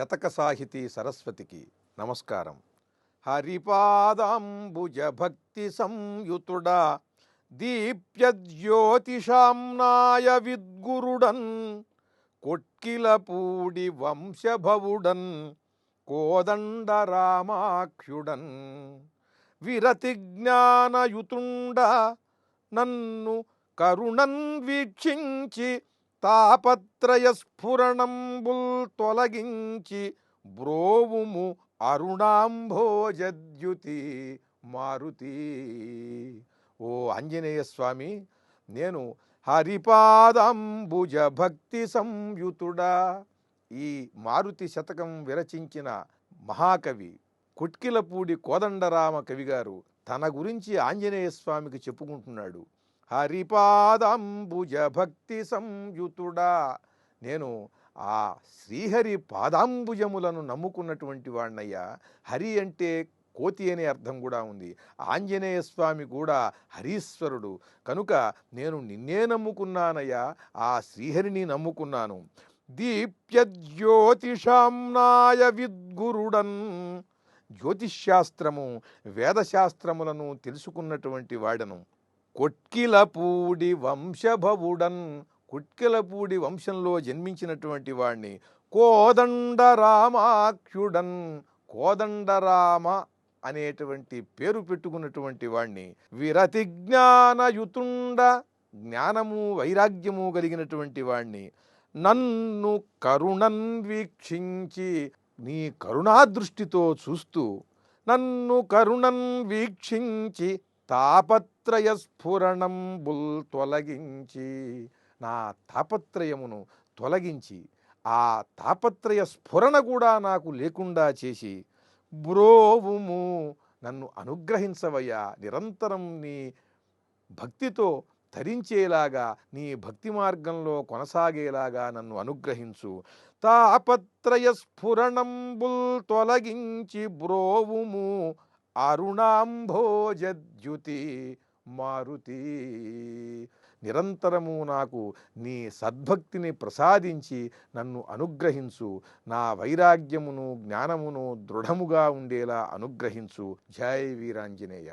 శతక సాహితీ సరస్వతికి నమస్కారం. హరిపాదాంబుజ భక్తి సంయుతుడా దీప్యజ్యోతిషాంనాయ విద్గురుడన్ కొట్కిలపూడి వంశభవుడన్ కోదండ రామాక్షుడన్ విరతి జ్ఞానయుతుండ నన్ను కరుణన్ వీక్షించి తాపత్రయ స్ఫురణంబుల్ తొలగించి బ్రోవుము అరుణాంభోజద్యుతి మారుతి. ఓ ఆంజనేయ స్వామి, నేను హరిపాదాంబుజ భక్తి సంయుతుడా. ఈ మారుతి శతకం విరచించిన మహాకవి కొట్కిలపూడి కోదండరామ కవి గారు తన గురించి ఆంజనేయ స్వామికి చెప్పుకుంటున్నాడు. హరిపాదాంబుజ భక్తి సంయుతుడా, నేను ఆ శ్రీహరి పాదాంబుజములను నమ్ముకున్నటువంటి వాణ్ణయ్యా. హరి అంటే కోతి అనే అర్థం కూడా ఉంది. ఆంజనేయ స్వామి కూడా హరీశ్వరుడు కనుక నేను నిన్నే నమ్ముకున్నానయ్యా, ఆ శ్రీహరిని నమ్ముకున్నాను. దీప్యజ్యోతిషాంనాయ విద్గురుడన్, జ్యోతిష్శాస్త్రము వేదశాస్త్రములను తెలుసుకున్నటువంటి వాడను. కొట్కిలపూడి వంశభవుడన్, కొట్కిలపూడి వంశంలో జన్మించినటువంటి వాడిని. కోదండ రామాక్షుడన్, కోదండరామ అనేటువంటి పేరు పెట్టుకున్నటువంటి వాణ్ణి. విరతి జ్ఞానయుతుండ, జ్ఞానము వైరాగ్యము కలిగినటువంటి వాణ్ణి. నన్ను కరుణన్ వీక్షించి, నీ కరుణాదృష్టితో చూస్తూ నన్ను కరుణన్ వీక్షించి తాపత్రయ స్ఫురణంబుల్ తొలగించి, నా తాపత్రయమును తొలగించి ఆ తాపత్రయ స్ఫురణ కూడా నాకు లేకుండా చేసి బ్రోవుము, నన్ను అనుగ్రహించవయ్యా. నిరంతరం నీ భక్తితో ధరించేలాగా, నీ భక్తి మార్గంలో కొనసాగేలాగా నన్ను అనుగ్రహించు. తాపత్రయ స్ఫురణంబుల్ తొలగించి బ్రోవుము అరుణాంభోజద్యుతి మారుతి. నిరంతరము నాకు నీ సద్భక్తిని ప్రసాదించి నన్ను అనుగ్రహించు. నా వైరాగ్యమును జ్ఞానమును దృఢముగా ఉండేలా అనుగ్రహించు. జై వీరాంజనేయ.